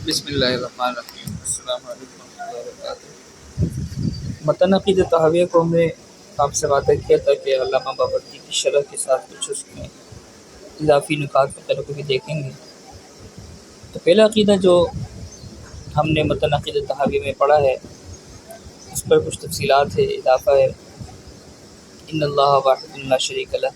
بسم اللہ الرحمن الرحیم، السلام علیکم ورحمۃ اللہ وبرکاتہ۔ متن عقیدۃ طحاویہ کو ہم نے آپ سے وعدہ کیا تھا کہ علامہ باورچی کی شرح کے ساتھ کچھ اس میں اضافی نکات وغیرہ کو بھی دیکھیں گے۔ تو پہلا عقیدہ جو ہم نے متن عقیدۃ طحاویہ میں پڑھا ہے، اس پر کچھ تفصیلات ہے، اضافہ ہے۔ ان اللہ واحد لا شریک لہ،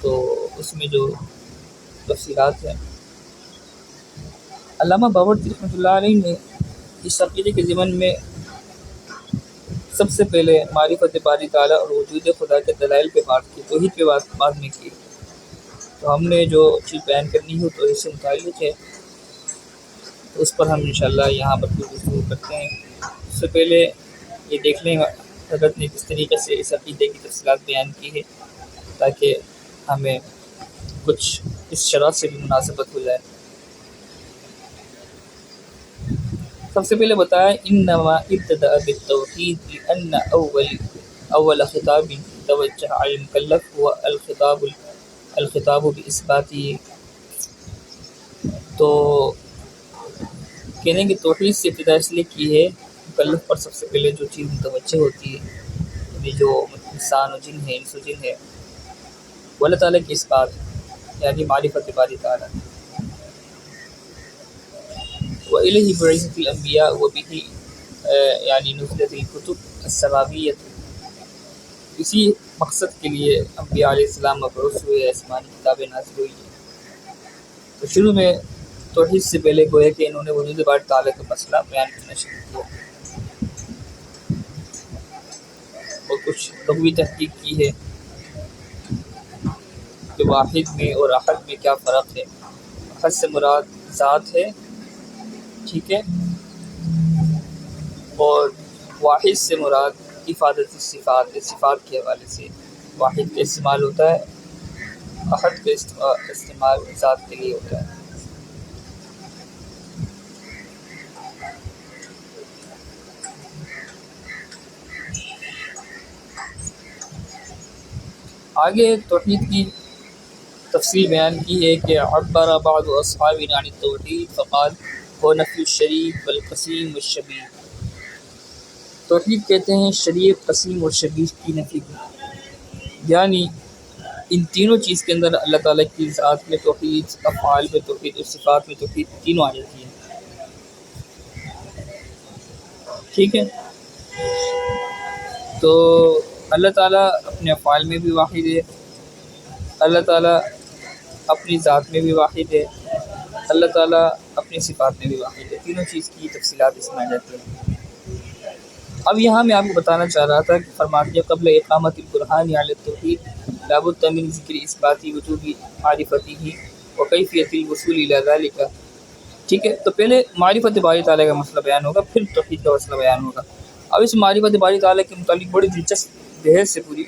تو اس میں جو تفصیلات ہیں، علامہ باورچی رحمۃ اللہ علیہ نے اس عقیدے کے ضمن میں سب سے پہلے معرفت باری تعالیٰ اور وجود خدا کے دلائل پہ بات کی، توحید پہ بعد میں کی۔ تو ہم نے جو چیز بیان کرنی ہے تو اس سے متعلق ہے، تو اس پر ہم انشاءاللہ یہاں پر گفتگو کرتے ہیں۔ اس سے پہلے یہ دیکھ لیں حضرت نے کس طریقے سے اس عقیدے کی تفصیلات بیان کی ہے، تاکہ ہمیں کچھ اس شرح سے بھی مناسبت ہو جائے۔ سب سے پہلے بتایا انما ابتدأ بالتوحید لأن اول خطاب توجہ علی المکلف هو الخطاب باثباتی۔ تو کہنے کہ توحید سے ابتدا اس لیے کی ہے، مکلف پر سب سے پہلے جو چیز متوجہ ہوتی ہے، یعنی جو انسان و جن ہے، انس و جن ہے، وہ اللہ تعالیٰ کی اس بات یعنی معرفت باری تعالیٰ، وَإِلَيْهِ بُعِثَتِ الْأَنْبِيَاءُ وَبِهِ یعنی نُزِلَتِ الْكُتُبُ السَّمَاوِيَّةُ، اسی مقصد کے لیے انبیاء علیہ السلام مبعوث ہوئے، آسمانی کتابیں نازل ہوئی ہیں۔ تو شروع میں توحید سے پہلے گویا کہ انہوں نے وجود باری تعالیٰ کا مسئلہ بیان کرنا شروع کیا اور کچھ لغوی تحقیق کی ہے کہ واحد میں اور احد میں کیا فرق ہے۔ احد سے مراد ذات ہے، ٹھیک ہے، اور واحد سے مراد افادت صفات ہے، صفات کے حوالے سے واحد کا استعمال ہوتا ہے، احد کا استعمال ذات کے لیے ہوتا ہے۔ آگے توحید کی تفصیل بیان کی ہے کہ عبر بعض اصحابنا عن التوحید فقال هو نفی الشریک والقسیم والشبیہ۔ توحید کہتے ہیں شریک، قسیم اور شبیہ کی نفی کو، یعنی ان تینوں چیز کے اندر اللہ تعالیٰ کی ذات میں توحید، افعال میں توحید اور صفات میں توحید تینوں آ جاتی ہیں، ٹھیک ہے۔ تو اللہ تعالیٰ اپنے افعال میں بھی واحد ہے، اللہ تعالیٰ اپنی ذات میں بھی واحد ہے، اللہ تعالیٰ اپنی صفات میں بھی واحد ہے، تینوں چیز کی تفصیلات اس میں آ جاتی ہیں۔ اب یہاں میں آپ کو بتانا چاہ رہا تھا کہ فرماتے ہیں قبل اقامت البرہان علی التوحید لابد من ذکر اثباتی وجوب معرفتی و کیفیت الوصول الی ذلک، ٹھیک ہے۔ تو پہلے معرفت باری تعالیٰ کا مسئلہ بیان ہوگا، پھر توحید کا مسئلہ بیان ہوگا۔ اب اس معرفت باری تعالیٰ کے متعلق بڑی دلچسپ بحث سے پوری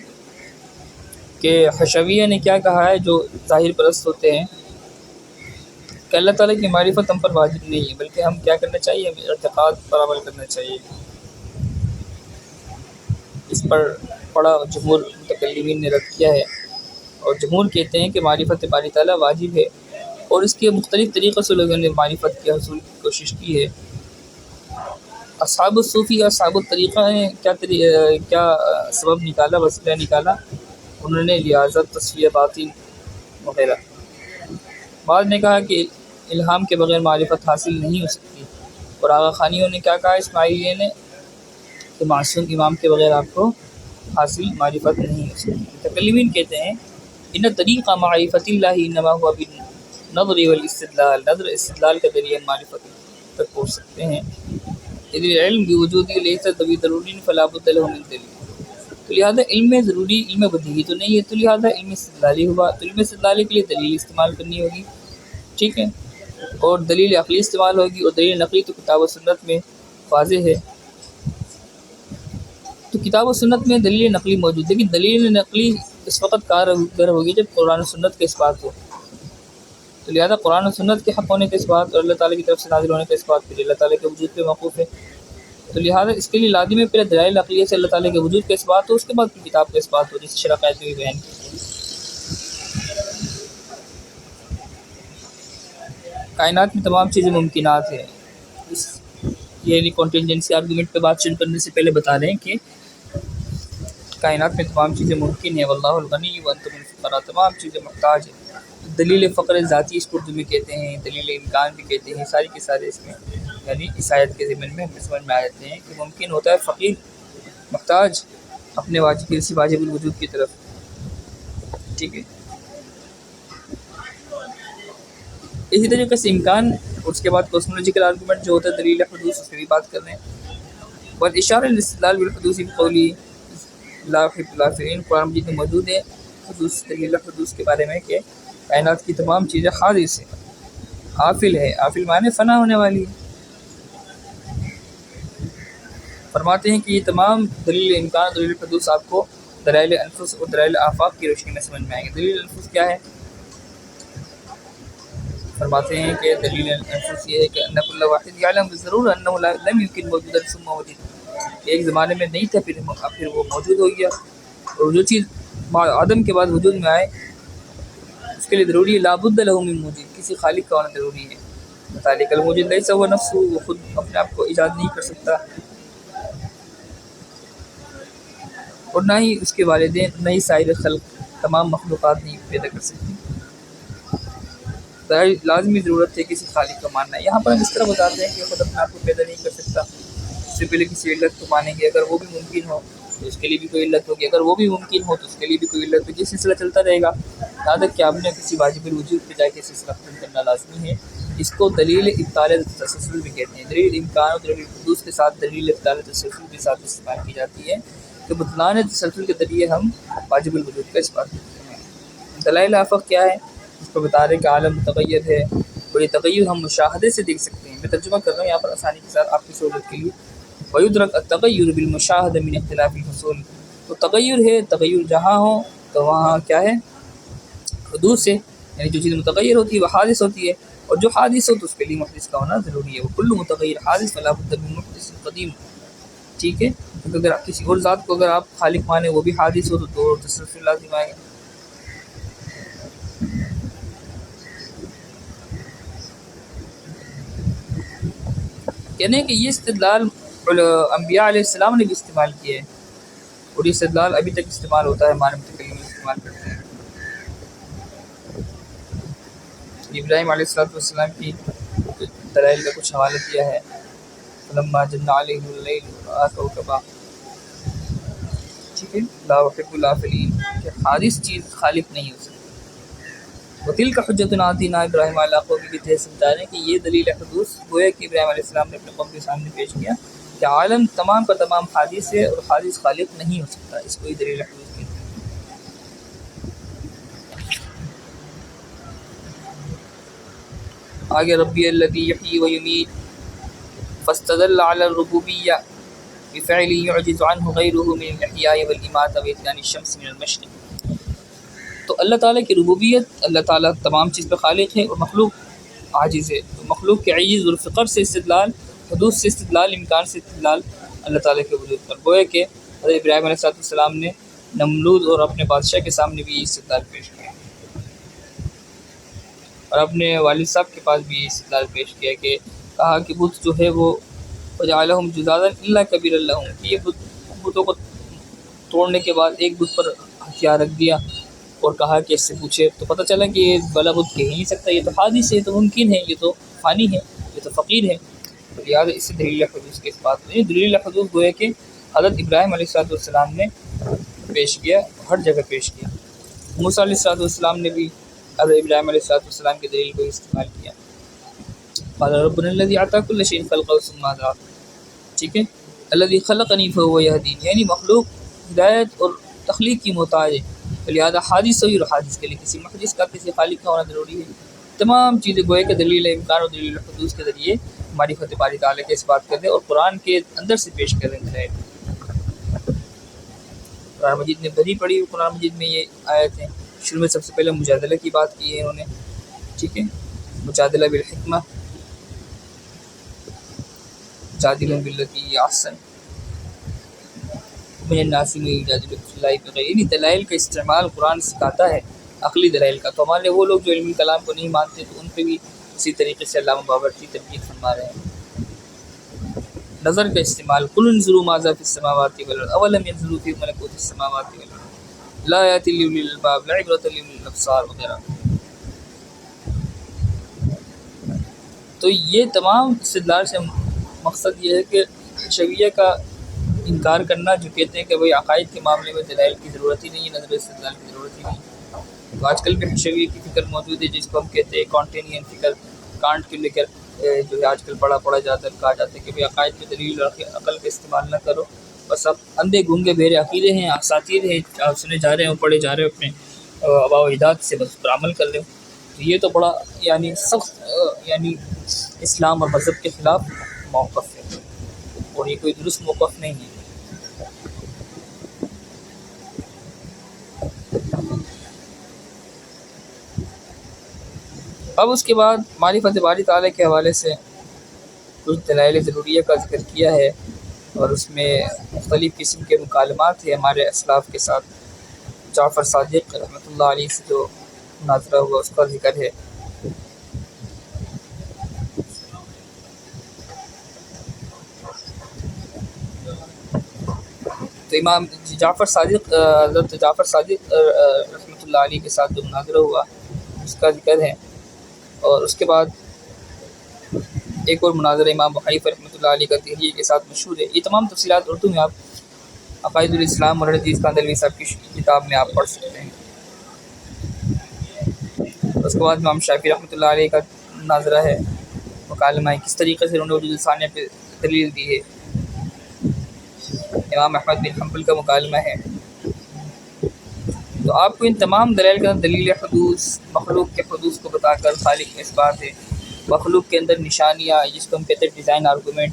کہ حشویہ نے کیا کہا ہے، جو ظاہر پرست ہوتے ہیں، کہ اللہ تعالیٰ کی معرفت ہم پر واجب نہیں ہے، بلکہ ہم کیا کرنا چاہیے، ہمیں اعتقاد پر عمل کرنا چاہیے۔ اس پر بڑا جمہور متکلمین نے رد کیا ہے، اور جمہور کہتے ہیں کہ معرفت باری تعالیٰ واجب ہے، اور اس کے مختلف طریقوں سے لوگوں نے معرفت کے حصول کی کوشش کی ہے۔ اصحاب الصوفی، اصحاب الطریقہ نے کیا سبب نکالا، وسیلہ نکالا، انہوں نے ریاضت، تصفیہ باطن وغیرہ۔ بعض نے کہا کہ الہام کے بغیر معرفت حاصل نہیں ہو سکتی، اور آغا خانیوں نے کیا کہا، اسماعیلیہ نے، کہ معصوم امام کے بغیر آپ کو حاصل معرفت نہیں ہو سکتی۔ متکلمین کہتے ہیں ان طریقہ معرفت اللہ انما ہوا بالنظر والاستدلال، نظر استدلال کے ذریعے معرفت تک پہنچ سکتے ہیں۔ اذ العلم بوجود لیس ضروری فلا بد له من دلیل، تو لہٰذا علم ضروری علم بدیہی تو نہیں ہے، تو لہٰذا علم استدلالی ہوا، تو علم استدلالی کے لیے دلیل استعمال کرنی ہوگی، ٹھیک ہے، اور دلیل عقلی استعمال ہوگی، اور دلیل نقلی تو کتاب و سنت میں واضح ہے۔ تو کتاب و سنت میں دلیل نقلی موجود ہے، لیکن دلیل نقلی اس وقت کارگر ہوگی جب قرآن و سنت کے اس بات ہو، تو لہٰذا قرآن و سنت کے حق ہونے کے اس بات اور اللہ تعالیٰ کی طرف سے نازل ہونے کے اس بات پہ اللہ تعالیٰ کے وجود پہ موقوف ہے، تو لہٰذا اس کے لیے لازم ہے پہلے دلائل عقلیہ سے اللہ تعالیٰ کے وجود کا اس بات ہو، اس کے بعد پھر کتاب کا اس بات ہو، جیسے شرح قید میں بھی بیان کی ہے۔ کائنات میں تمام چیزیں ممکنات ہیں. اس یعنی کانٹینجنسی آرگومنٹ پہ بات شروع کرنے سے پہلے بتا رہے ہیں کہ کائنات میں تمام چیزیں ممکن ہیں. واللہ الغنی وانتم الفقراء، تمام چیزیں محتاج ہیں. دلیل فقر ذاتی اس کو اردو میں کہتے ہیں، دلیل امکان بھی کہتے ہیں. ساری کے سارے اس میں یعنی اس آیت کے ضمن میں سمجھ میں آ جاتے ہیں کہ ممکن ہوتا ہے فقیر محتاج اپنے واجب کسی واجب الوجود کی طرف. ٹھیک ہے، اسی طریقے سے امکان. اس کے بعد کوسمولوجیکل آرگومنٹ جو ہوتا ہے دلیل حدوث، اس کی بھی بات کر رہے ہیں. والاشارہ الاستدلال بالحدوث بقولی لا يحب الافلین، قرآن مجید میں موجود ہے حدوث، دلیل حدوث کے بارے میں کہ کائنات کی تمام چیزیں حادث ہیں. آفل ہے، آفل معنی فنا ہونے والی ہے. فرماتے ہیں کہ یہ تمام دلیل امکان اور دلیل حدوث آپ کو دلائل انفس اور دلائل آفاق کی روشنی میں سمجھ میں آئیں گے. دلیل انفس کیا ہے؟ فرماتے ہیں کہ دلیل انفس یہ ہے کہ ان کل واحد یعلم بالضرور انه لم يمكن موجودا ثم وجد، ایک زمانے میں نہیں تھا پھر وہ موجود ہو گیا. اور جو چیز عدم کے بعد وجود میں آئے اس کے لیے ضروری ہے لا بد له من موجود، کسی خالق کا ہونا ضروری ہے. ذالک الموجود لیس هو نفسه، وہ خود اپنے آپ کو ایجاد نہیں کر سکتا، اور نہ ہی اس کے والدین، نہ ہی سائر خلق تمام مخلوقات نہیں پیدا کر سکتی. لازمی ضرورت ہے کسی خالق کا ماننا ہے. یہاں پر ہم اس طرح بتاتے ہیں کہ خود اپنے آپ کو پیدا نہیں کر سکتا، اس سے پہلے کسی علت کو مانیں گے. اگر وہ بھی ممکن ہو تو اس کے لیے بھی کوئی علت ہوگی، اگر وہ بھی ممکن ہو تو اس کے لیے بھی کوئی علت ہوگی. یہ سلسلہ چلتا رہے گا یہاں تک کہ آپ نے کسی واجب الوجود پہ جا کے سلسلہ ختم کرنا لازمی ہے. اس کو دلیل ابطال تسلسل بھی کہتے ہیں. دلیل امکان اور دلیل حدوث کے ساتھ دلیل ابطال تسلسل کے ساتھ استعمال کی جاتی ہے کہ بطلان تسلسل کے ذریعے ہم واجب الوجود کا اثبات کرتے ہیں. دلائل آفاق کیا ہے؟ اس کو بتا رہے کہ عالم متغیر ہے اور یہ تغیر ہم مشاہدے سے دیکھ سکتے ہیں. میں ترجمہ کر رہا ہوں یہاں پر آسانی کے ساتھ آپ کی سہولت کے لیے. وَيُدْرَكُ التَّغَيُّرُ بِالْمُشَاهَدَةِ مِنْ اخْتِلَافِ الْفُصُولِ، تو تغیر ہے، تغیر جہاں ہو تو وہاں کیا ہے؟ حدوث ہے، یعنی جو چیز متغیر ہوتی ہے وہ حادث ہوتی ہے، اور جو حادث ہو تو اس کے لیے محدث کا ہونا ضروری ہے. وہ کل متغیر حادث فلا بد من محدث قدیم. ٹھیک ہے، کیونکہ اگر کسی اور ذات کو اگر آپ خالق مانیں وہ بھی حادث ہو تو تسلسل لازم آئے گا. کہنے کہ یہ استدلال انبیاء علیہ السلام نے بھی استعمال کیے ہیں، اور یہ استدلال ابھی تک استعمال ہوتا ہے، ہمارے متکلمین استعمال کرتے ہیں. ابراہیم علیہ السلام کی دلائل کا کچھ حوالہ کیا ہے. فلما جن علیہ اللیل رأى کوكبا. ٹھیک ہے، لا يحب الافلین، کہ حادث چیز خالق نہیں ہو سکتی. وتلک حجتنا آتیناها ابراہیم علی قومہ کی تحت سمجھا رہے ہیں کہ یہ دلیل حدوث گویا کہ ابراہیم علیہ السلام نے اپنے قوم کے سامنے پیش کیا کہ عالم تمام کا تمام حادث ہے اور حادث خالق نہیں ہو سکتا. اس کو ہی دلیل حدوث کہتے ہیں. آگے ربی الذی یحیی و یمیت فاستدل علی الربوبیہ بفعل يعجز عنه غیرہ من الاحیاء والاماتہ واتیان الشمس من المشرق. تو اللہ تعالیٰ کی ربوبیت، اللہ تعالیٰ تمام چیز پہ خالق ہے اور مخلوق عاجز ہے. تو مخلوق کے عجز اور فقر سے استدلال، حدوث سے استدلال، امکان سے استدلال اللہ تعالیٰ کے وجود پر. گویا کہ حضرت ابراہیم علیہ السلام نے نمرود اور اپنے بادشاہ کے سامنے بھی یہ استدلال پیش کیا، اور اپنے والد صاحب کے پاس بھی یہ استدلال پیش کیا کہ کہا کہ بت جو ہے وہ وجعلہم جذاذا الا کبیرا لہم، کہ یہ بتوں کو توڑنے کے بعد ایک بت پر ہتھیار رکھ دیا اور کہا کہ اس سے پوچھے. تو پتہ چلا کہ یہ بلا بت کہہ نہیں سکتا، یہ تو حادث ہے، یہ تو ممکن ہے، یہ تو فانی ہے، یہ تو فقیر ہے. تو لہٰذا اس سے دلیل حدوث کے اس بات میں دلیل حدوث گویا کہ حضرت ابراہیم علیہ السلام نے پیش کیا، ہر جگہ پیش کیا. موسیٰ علیہ السلام نے بھی حضرت ابراہیم علیہ السلام کے دلیل کو استعمال کیا. قال ربنا الذي اعطى كل شيء خلقه ثم هدى. ٹھیک ہے، الذي خلقني فهو يهدين، یعنی مخلوق ہدایت اور تخلیق کی محتاج ہے، لہذا حادث ہوئی اور حادث کے لیے کسی محدث کا، کسی خالق کا ہونا ضروری ہے. تمام چیزیں گویا کہ دلیل امکان اور دلیل حدوث کے ذریعے معرفت باری تعالیٰ کے اس بات کرتے ہیں اور قرآن کے اندر سے پیش کر رہے ہیں. قرآن مجید نے بھری پڑی، قرآن مجید میں یہ آیت ہیں. شروع میں سب سے پہلے مجادلہ کی بات کی ہے انہوں نے. ٹھیک ہے، مجادلہ بالحکمہ، جادلہ باللتی احسن من الناس من یجادل فی اللہ بغیر، یعنی دلائل کا استعمال قرآن سکھاتا ہے عقلی دلائل کا. تو ہمارے لیے وہ لوگ جو علمی کلام کو نہیں مانتے تو ان پہ بھی اسی طریقے سے علامہ باورچی تنقید فرما رہے ہیں. نظر کا استعمال قل انظروا ماذا فی السماوات والارض اولم ينظروا فی ملکوت السماوات والارض لا یأتی لأولی الالباب لعبرۃ لأولی الابصار وغیرہ. تو یہ تمام استدلال سے مقصد یہ ہے کہ حشویہ کا انکار کرنا جو کہتے ہیں کہ بھئی عقائد کے معاملے میں دلائل کی ضرورت ہی نہیں ہے، نظر استدلال کی ضرورت ہی نہیں. تو آج کل بھی حشویہ کی فکر موجود ہے جس کو ہم کہتے ہیں کانٹینین فکر. کانٹ کے لے کر جو ہے آج کل پڑھا جاتا ہے، کہا جاتا ہے کہ بھئی عقائد میں دلیل اور عقل کا استعمال نہ کرو، بس اب اندھے گونگے بہرے عقیدے ہیں، اساطیر ہیں، آپ سنے جا رہے ہو، پڑھے جا رہے ہو، اپنے آباء و اجداد سے بس پر عمل کر رہے ہو. تو یہ تو بڑا یعنی سخت یعنی اسلام اور مذہب کے خلاف موقف ہے، اور یہ کوئی درست موقف نہیں ہے. اب اس کے بعد معرفت باری تعالیٰ کے حوالے سے کچھ دلائل ضروریہ کا ذکر کیا ہے، اور اس میں مختلف قسم کے مکالمات ہیں ہمارے اسلاف کے ساتھ. جعفر صادق رحمۃ اللہ علیہ سے جو مناظرہ ہوا اس کا ذکر ہے. تو امام جعفر صادق حضرت جعفر صادق رحمۃ اللہ علیہ کے ساتھ جو مناظرہ ہوا اس کا ذکر ہے. اور اس کے بعد ایک اور مناظرہ امام ابو حنیفہ رحمۃ اللہ علیہ کا دہلیے کے ساتھ مشہور ہے. یہ تمام تفصیلات اردو میں آپ عقائد الاسلام اور حدیث کاندھلوی صاحب کی کتاب میں آپ پڑھ سکتے ہیں. اس کے بعد امام شافعی رحمۃ اللہ علیہ کا مناظرہ ہے، مکالمہ ہے، کس طریقے سے انہوں نے وجود ثانیہ پہ دلیل دی ہے. امام احمد بن حنبل کا مکالمہ ہے. تو آپ کو ان تمام دلائل کے اندر دلیل حدوث، مخلوق کے حدوث کو بتا کر خالق اس بات ہے، مخلوق کے اندر نشانیاں جس کو ہم کہتے ہیں ڈیزائن آرگومنٹ،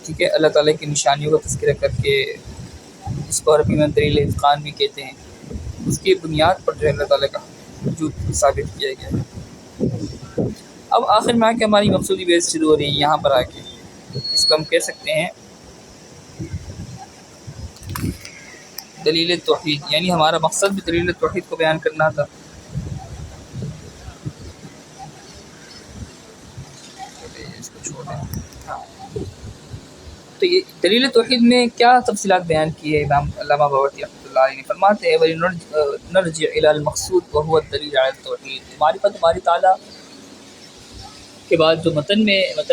ٹھیک ہے، اللہ تعالیٰ کی نشانیوں کا تذکرہ کر کے اس کو عربی میں دلیل اتقان بھی کہتے ہیں، اس کی بنیاد پر جو ہے اللہ تعالیٰ کا وجود ثابت کیا گیا ہے. اب آخر میں آ کے ہماری مقصودی بحث شروع ہو رہی ہے. یہاں پر آ کے اس کو ہم کہہ سکتے ہیں دلیل توحید، یعنی ہمارا مقصد بھی دلیل توحید کو بیان کرنا تھا. اس کو چھوڑ دیں. تو یہ دلیل توحید میں کیا تفصیلات بیان کی ہے امام علامہ باورچی رحمۃ اللہ علیہ نے. فرماتے ہیں وَلِنَرْجِعْ إِلَى الْمَقْصُودِ وَهُوَ الدَّلِيلُ عَلَى التَّوْحِيدِ. معرفت باری تعالیٰ کے بعد جو متن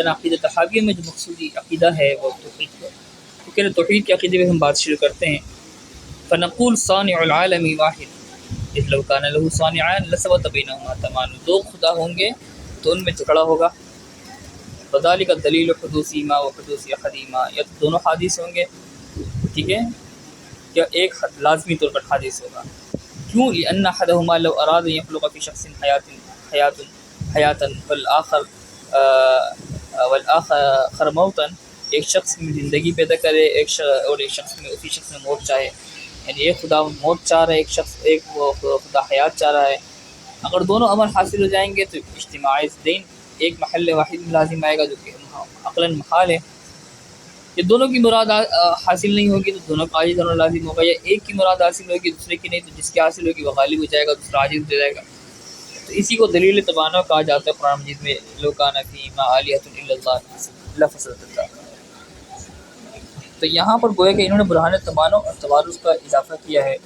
عقیدہ تحاویہ میں جو مقصودی عقیدہ ہے وہ توحید ہے. کیونکہ توحید کے عقیدے میں ہم بات شروع کرتے ہیں. فنقول صانع العالم واحد اذ لو كان له صانعان لثبت بينهما تمام. دو خدا ہوں گے تو ان میں جھگڑا ہوگا. فذلك الدلیل حدوثیما و حدوث احدیما، یا تو دونوں حادث ہوں گے، ٹھیک ہے، یا ایک لازمی طور پر حادث ہوگا. کیوں؟ لأن احدهما لو اراد ان يخلق في شخص حیاتا والآخر موتا، ایک شخص میں زندگی پیدا کرے اور ایک شخص میں اسی شخص میں موت چاہے. یعنی ایک خدا موت چاہ رہا ہے، ایک خدا حیات چاہ رہا ہے. اگر دونوں امر حاصل ہو جائیں گے تو اجتماع دین ایک محل واحد میں لازم آئے گا، جو کہ عقلاً محال ہے. یہ دونوں کی مراد حاصل نہیں ہوگی تو دونوں کا عاجز ہونا لازم ہوگا، یا ایک کی مراد حاصل ہوگی دوسرے کی نہیں، تو جس کی حاصل ہوگی وہ غالب ہو جائے گا، دوسرا عاجز ہو جائے گا. تو اسی کو دلیل تبانہ کہا جاتا ہے قرآن مجید میں. لو کان فیہما آلہۃ الا اللہ لفسدتا. تو یہاں پر گویا کہ انہوں نے برہان تبانہ اور توارث کا اضافہ کیا ہے،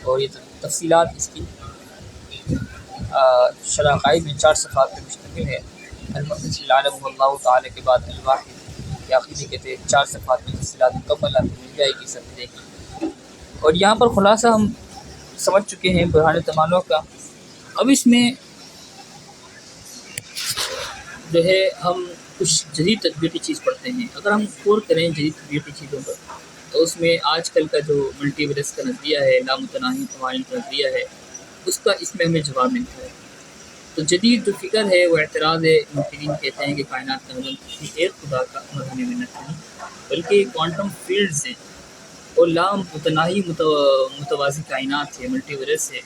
اور یہ تفصیلات اس کی شرح عقائد میں 4 صفحات پہ مشتمل ہے. المخلص العالم اللہ تعالیٰ کے بعد الواحد کے عقیدے کہتے ہیں 4 صفحات میں تفصیلات مکمل آپ کو مل جائے گی سب دیکھیں. اور یہاں پر خلاصہ ہم سمجھ چکے ہیں برہان تبانہ کا. اب اس میں جو ہے ہم کچھ جدید تطبیقی چیز پڑھتے ہیں. اگر ہم غور کریں جدید تطبیقی چیزوں پر تو اس میں آج کل کا جو ملٹی ورس کا نظریہ ہے، لامتناہی قوانین کا نظریہ ہے، اس کا اس میں ہمیں جواب ملتا ہے. تو جدید جو فکر ہے وہ اعتراض ہے. مفکرین کہتے ہیں کہ کائنات کا نظم کسی ایک خدا کا مذہب میں نہیں، بلکہ کوانٹم فیلڈز ہیں اور لامتناہی متوازی کائنات ہے، ملٹی ورس ہے،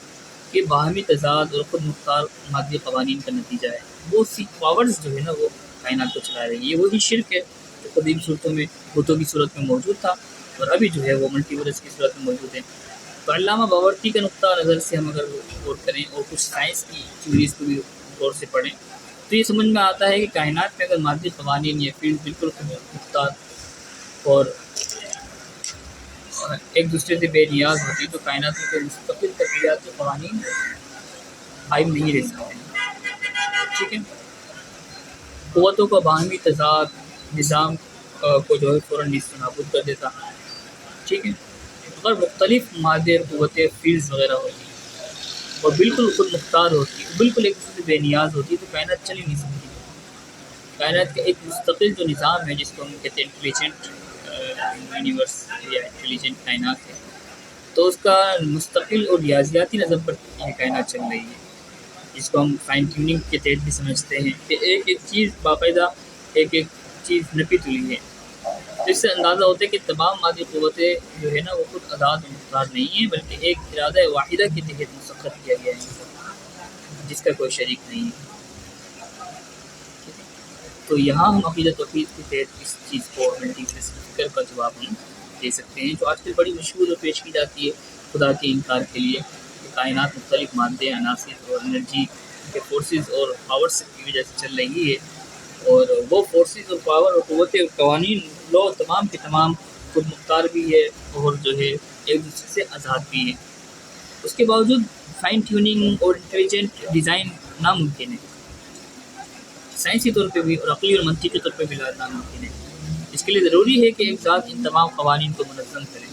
کہ باہمی تضاد اور خود مختار مادی قوانین کا نتیجہ ہے. وہ سی پاورز جو ہے نا وہ کائنات کو چلا رہی ہیں. یہ وہی شرک ہے جو قدیم صورتوں میں بتوں کی صورت میں موجود تھا اور ابھی جو ہے وہ ملٹی ورس کی صورت میں موجود ہے. تو علامہ باورچی کے نقطہ نظر سے ہم اگر غور کریں اور کچھ سائنس کی تھیوریز کو بھی غور سے پڑھیں تو یہ سمجھ میں آتا ہے کہ کائنات میں اگر مادی قوانین یا فیلڈ بالکل خود مختار اور ایک دوسرے سے بے نیاز ہوتی تو کائنات میں کوئی مستقل ترقیات کے قوانین قائم نہیں رہ سکتے. ٹھیک ہے. قوتوں کا باہمی تضاد نظام کو جو ہے فوراً نیست و نابود کر دیتا. ٹھیک ہے. اگر مختلف مادے قوتیں فیلڈز وغیرہ ہوتی اور بالکل خود مختار ہوتی بالکل ایک دوسرے سے بے نیاز ہوتی تو کائنات چل ہی نہیں سکتی. کائنات کا ایک مستقل جو نظام ہے جس کو ہم کہتے ہیں انٹیلیجنٹ یونیورس یا انٹیلیجنٹ کائنات ہے تو اس کا مستقل اور ریاضیاتی نظم پر یہ کائنات چل رہی ہے جس کو ہم فائن ٹیوننگ کے تحت بھی سمجھتے ہیں کہ ایک ایک چیز باقاعدہ ایک ایک چیز نپی تلی ہے. جس سے اندازہ ہوتا ہے کہ تمام مادی قوتیں جو ہے نا وہ خود آزاد و مختار نہیں ہیں بلکہ ایک ارادہ واحدہ کے تحت مسخر کیا گیا ہے جس کا کوئی شریک نہیں ہے. تو یہاں ہم عقیدہ توحید کے تحت اس چیز کو فکر کا جواب ہم دے سکتے ہیں جو آج کل بڑی مشہور اور پیش کی جاتی ہے خدا کے انکار کے لیے کہ کائنات مختلف مادے عناصر اور انرجی کے فورسز اور پاورز کی وجہ سے چل رہی ہے اور وہ فورسز اور پاور اور قوتیں اور قوانین لو تمام کے تمام خود مختار بھی ہے اور جو ہے ایک دوسرے سے آزاد بھی ہے. اس کے باوجود فائن ٹیوننگ اور انٹیلیجنٹ ڈیزائن ناممکن ہے. سائنسی طور پہ بھی اور عقلی اور منطقی طور پہ بھی ناممکن ہے. اس کے لیے ضروری ہے کہ ایک ذات ان تمام قوانین کو منظم کرے